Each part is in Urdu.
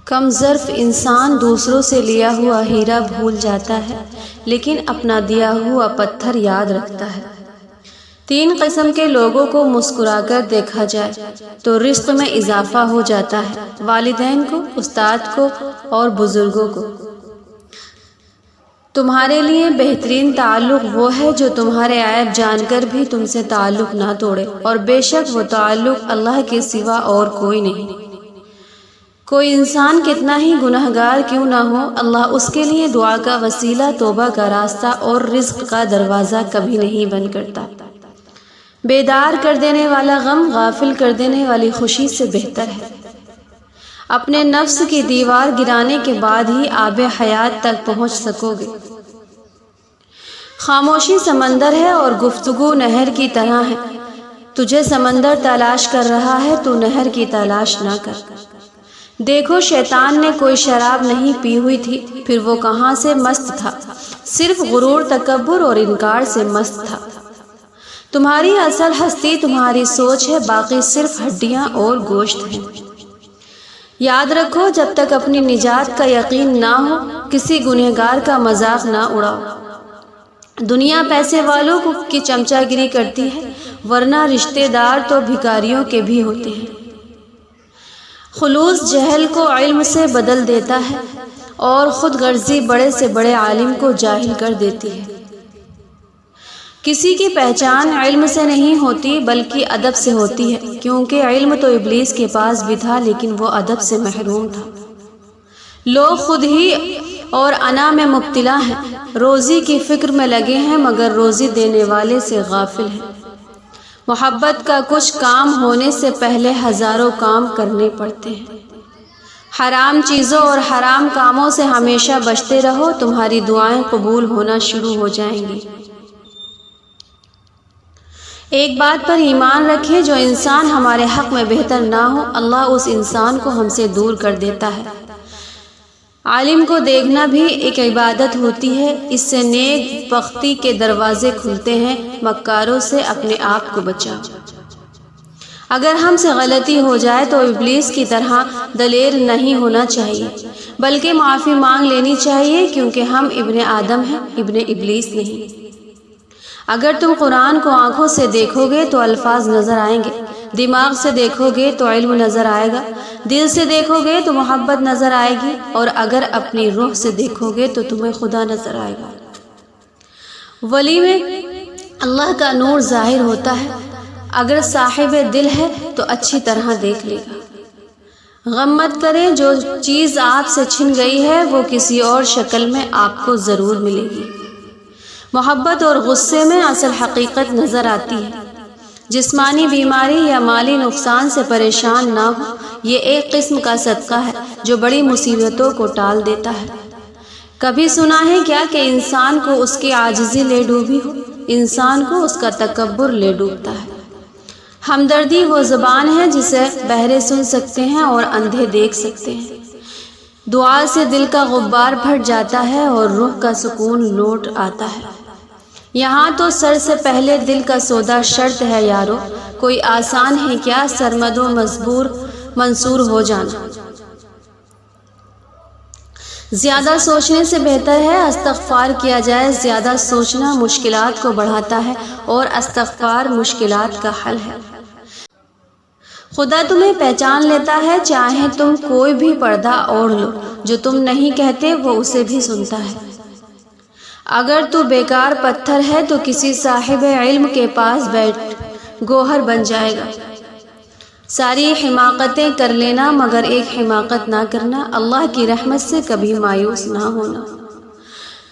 کم ظرف انسان دوسروں سے لیا ہوا ہیرا بھول جاتا ہے، لیکن اپنا دیا ہوا پتھر یاد رکھتا ہے۔ 3 قسم کے لوگوں کو مسکرا کر دیکھا جائے تو رزق میں اضافہ ہو جاتا ہے: والدین کو، استاد کو اور بزرگوں کو۔ تمہارے لیے بہترین تعلق وہ ہے جو تمہارے عیب جان کر بھی تم سے تعلق نہ توڑے، اور بے شک وہ تعلق اللہ کے سوا اور کوئی نہیں۔ کوئی انسان کتنا ہی گنہگار کیوں نہ ہو، اللہ اس کے لیے دعا کا وسیلہ، توبہ کا راستہ اور رزق کا دروازہ کبھی نہیں بند کرتا۔ بیدار کر دینے والا غم غافل کر دینے والی خوشی سے بہتر ہے۔ اپنے نفس کی دیوار گرانے کے بعد ہی آب حیات تک پہنچ سکو گے۔ خاموشی سمندر ہے اور گفتگو نہر کی طرح ہے۔ تجھے سمندر تلاش کر رہا ہے، تو نہر کی تلاش نہ کر۔ دیکھو، شیطان نے کوئی شراب نہیں پی ہوئی تھی، پھر وہ کہاں سے مست تھا؟ صرف غرور، تکبر اور انکار سے مست تھا۔ تمہاری اصل ہستی تمہاری سوچ ہے، باقی صرف ہڈیاں اور گوشت ہیں۔ یاد رکھو، جب تک اپنی نجات کا یقین نہ ہو، کسی گنہگار کا مذاق نہ اڑاؤ۔ دنیا پیسے والوں کی چمچہ گیری کرتی ہے، ورنہ رشتے دار تو بھکاریوں کے بھی ہوتے ہیں۔ خلوص جہل کو علم سے بدل دیتا ہے، اور خود غرضی بڑے سے بڑے عالم کو جاہل کر دیتی ہے۔ کسی کی پہچان علم سے نہیں ہوتی بلکہ ادب سے ہوتی ہے، کیونکہ علم تو ابلیس کے پاس بھی تھا لیکن وہ ادب سے محروم تھا۔ لوگ خود ہی اور انا میں مبتلا ہیں، روزی کی فکر میں لگے ہیں مگر روزی دینے والے سے غافل ہیں۔ محبت کا کچھ کام ہونے سے پہلے ہزاروں کام کرنے پڑتے ہیں۔ حرام چیزوں اور حرام کاموں سے ہمیشہ بچتے رہو، تمہاری دعائیں قبول ہونا شروع ہو جائیں گی۔ ایک بات پر ایمان رکھے، جو انسان ہمارے حق میں بہتر نہ ہو، اللہ اس انسان کو ہم سے دور کر دیتا ہے۔ عالم کو دیکھنا بھی ایک عبادت ہوتی ہے، اس سے نیک بختی کے دروازے کھلتے ہیں۔ مکاروں سے اپنے آپ کو بچاؤ۔ اگر ہم سے غلطی ہو جائے تو ابلیس کی طرح دلیر نہیں ہونا چاہیے، بلکہ معافی مانگ لینی چاہیے، کیونکہ ہم ابن آدم ہیں، ابن ابلیس نہیں۔ اگر تم قرآن کو آنکھوں سے دیکھو گے تو الفاظ نظر آئیں گے، دماغ سے دیکھو گے تو علم نظر آئے گا، دل سے دیکھو گے تو محبت نظر آئے گی، اور اگر اپنی روح سے دیکھو گے تو تمہیں خدا نظر آئے گا۔ ولی میں اللہ کا نور ظاہر ہوتا ہے، اگر صاحب دل ہے تو اچھی طرح دیکھ لے گا۔ غم مت کریں، جو چیز آپ سے چھن گئی ہے وہ کسی اور شکل میں آپ کو ضرور ملے گی۔ محبت اور غصے میں اصل حقیقت نظر آتی ہے۔ جسمانی بیماری یا مالی نقصان سے پریشان نہ ہو، یہ ایک قسم کا صدقہ ہے جو بڑی مصیبتوں کو ٹال دیتا ہے۔ کبھی سنا ہے کیا کہ انسان کو اس کی عاجزی لے ڈوبی ہو؟ انسان کو اس کا تکبر لے ڈوبتا ہے۔ ہمدردی وہ زبان ہے جسے بہرے سن سکتے ہیں اور اندھے دیکھ سکتے ہیں۔ دعا سے دل کا غبار پھٹ جاتا ہے اور روح کا سکون لوٹ آتا ہے۔ یہاں تو سر سے پہلے دل کا سودا شرط ہے یارو، کوئی آسان ہے کیا سرمد و مجبور منصور ہو جانا۔ زیادہ سوچنے سے بہتر ہے استغفار کیا جائے، زیادہ سوچنا مشکلات کو بڑھاتا ہے اور استغفار مشکلات کا حل ہے۔ خدا تمہیں پہچان لیتا ہے، چاہے تم کوئی بھی پردہ اوڑھ لو، جو تم نہیں کہتے وہ اسے بھی سنتا ہے۔ اگر تو بیکار پتھر ہے تو کسی صاحب علم کے پاس بیٹھ گوہر بن جائے گا۔ ساری حماقتیں کر لینا مگر ایک حماقت نہ کرنا، اللہ کی رحمت سے کبھی مایوس نہ ہونا۔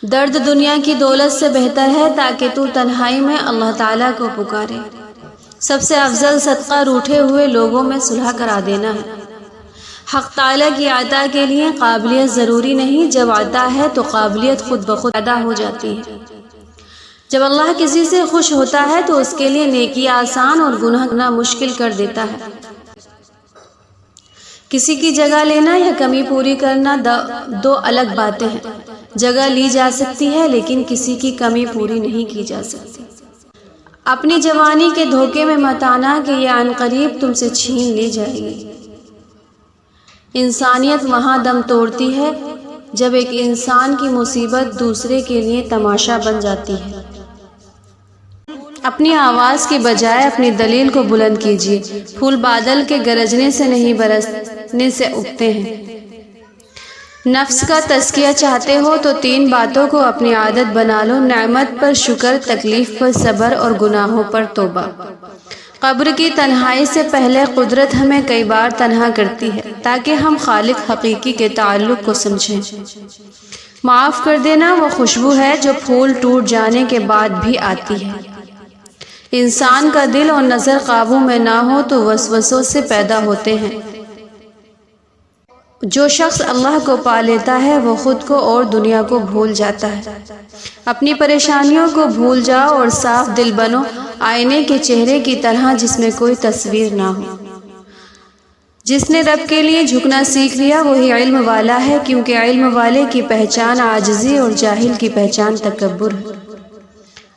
درد دنیا کی دولت سے بہتر ہے تاکہ تو تنہائی میں اللہ تعالیٰ کو پکارے۔ سب سے افضل صدقہ روٹھے ہوئے لوگوں میں صلح کرا دینا ہے۔ حق تعالیٰ کی عطا کے لیے قابلیت ضروری نہیں، جب عطا ہے تو قابلیت خود بخود پیدا ہو جاتی ہے۔ جب اللہ کسی سے خوش ہوتا ہے تو اس کے لیے نیکی آسان اور گناہ کرنا مشکل کر دیتا ہے۔ کسی کی جگہ لینا یا کمی پوری کرنا دو الگ باتیں ہیں۔ جگہ لی جا سکتی ہے لیکن کسی کی کمی پوری نہیں کی جا سکتی۔ اپنی جوانی کے دھوکے میں مت آنا کہ یہ عنقریب تم سے چھین لی جائے گی۔ انسانیت وہاں دم توڑتی ہے جب ایک انسان کی مصیبت دوسرے کے لیے تماشا بن جاتی ہے۔ اپنی آواز کی بجائے اپنی دلیل کو بلند کیجیے۔ پھول بادل کے گرجنے سے نہیں برسنے سے اگتے ہیں۔ نفس کا تزکیہ چاہتے ہو تو 3 باتوں کو اپنی عادت بنا لو: نعمت پر شکر، تکلیف پر صبر اور گناہوں پر توبہ۔ قبر کی تنہائی سے پہلے قدرت ہمیں کئی بار تنہا کرتی ہے تاکہ ہم خالق حقیقی کے تعلق کو سمجھیں۔ معاف کر دینا وہ خوشبو ہے جو پھول ٹوٹ جانے کے بعد بھی آتی ہے۔ انسان کا دل اور نظر قابو میں نہ ہو تو وسوسوں سے پیدا ہوتے ہیں۔ جو شخص اللہ کو پا لیتا ہے وہ خود کو اور دنیا کو بھول جاتا ہے۔ اپنی پریشانیوں کو بھول جاؤ اور صاف دل بنو، آئینے کے چہرے کی طرح جس میں کوئی تصویر نہ ہو۔ جس نے رب کے لیے جھکنا سیکھ لیا وہی علم والا ہے، کیونکہ علم والے کی پہچان عاجزی اور جاہل کی پہچان تکبر ہے۔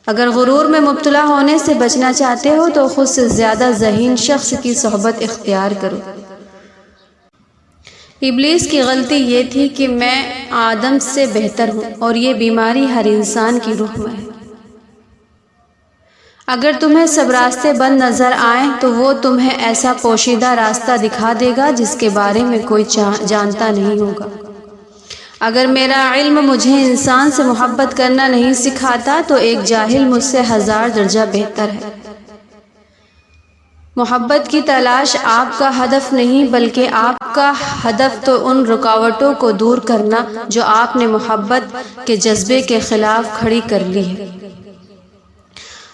اگر غرور میں مبتلا ہونے سے بچنا چاہتے ہو تو خود سے زیادہ ذہین شخص کی صحبت اختیار کرو۔ ابلیس کی غلطی یہ تھی کہ میں آدم سے بہتر ہوں، اور یہ بیماری ہر انسان کی روح میں ہے۔ اگر تمہیں سب راستے بند نظر آئیں تو وہ تمہیں ایسا پوشیدہ راستہ دکھا دے گا جس کے بارے میں کوئی جانتا نہیں ہوگا۔ اگر میرا علم مجھے انسان سے محبت کرنا نہیں سکھاتا تو ایک جاہل مجھ سے 1000 درجہ بہتر ہے۔ محبت کی تلاش آپ کا ہدف نہیں بلکہ آپ کا ہدف تو ان رکاوٹوں کو دور کرنا جو آپ نے محبت کے جذبے کے خلاف کھڑی کر لی ہے۔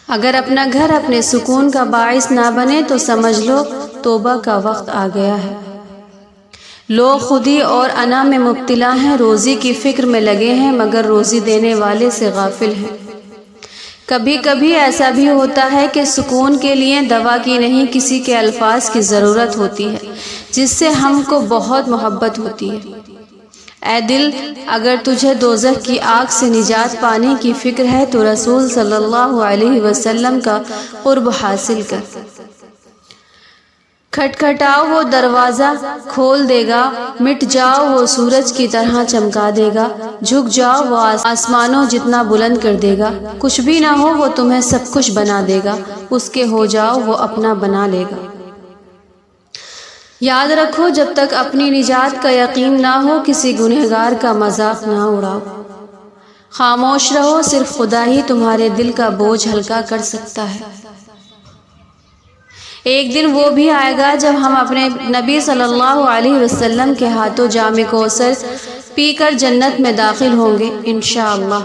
اگر اپنا گھر اپنے سکون کا باعث نہ بنے تو سمجھ لو توبہ کا وقت آ گیا ہے۔ لوگ خودی اور انا میں مبتلا ہیں، روزی کی فکر میں لگے ہیں مگر روزی دینے والے سے غافل ہیں۔ کبھی کبھی ایسا بھی ہوتا ہے کہ سکون کے لیے دوا کی نہیں کسی کے الفاظ کی ضرورت ہوتی ہے جس سے ہم کو بہت محبت ہوتی ہے۔ اے دل، اگر تجھے دوزخ کی آگ سے نجات پانے کی فکر ہے تو رسول صلی اللہ علیہ وسلم کا قرب حاصل کر۔ کھٹکھٹاؤ وہ دروازہ کھول دے گا، مٹ جاؤ وہ سورج کی طرح چمکا دے گا، جھک جاؤ وہ آسمانوں جتنا بلند کر دے گا، کچھ بھی نہ ہو وہ تمہیں سب کچھ بنا دے گا، اس کے ہو جاؤ وہ اپنا بنا لے گا۔ یاد رکھو جب تک اپنی نجات کا یقین نہ ہو کسی گنہگار کا مذاق نہ اڑاؤ۔ خاموش رہو، صرف خدا ہی تمہارے دل کا بوجھ ہلکا کر سکتا ہے۔ ایک دن وہ بھی آئے گا جب ہم اپنے نبی صلی اللہ علیہ وسلم کے ہاتھوں جام کوثر پی کر جنت میں داخل ہوں گے انشاءاللہ۔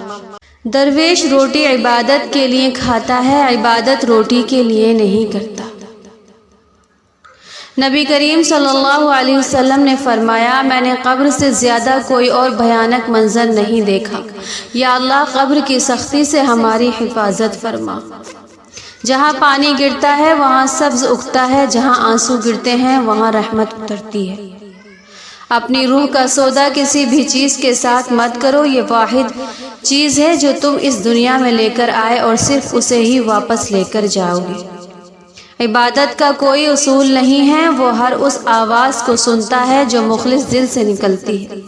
درویش روٹی عبادت کے لیے کھاتا ہے، عبادت روٹی کے لیے نہیں کرتا۔ نبی کریم صلی اللہ علیہ وسلم نے فرمایا، میں نے قبر سے زیادہ کوئی اور بھیانک منظر نہیں دیکھا۔ یا اللہ قبر کی سختی سے ہماری حفاظت فرما۔ جہاں پانی گرتا ہے وہاں سبز اگتا ہے، جہاں آنسو گرتے ہیں وہاں رحمت اترتی ہے۔ اپنی روح کا سودا کسی بھی چیز کے ساتھ مت کرو، یہ واحد چیز ہے جو تم اس دنیا میں لے کر آئے اور صرف اسے ہی واپس لے کر جاؤ گے۔ عبادت کا کوئی اصول نہیں ہے، وہ ہر اس آواز کو سنتا ہے جو مخلص دل سے نکلتی ہے۔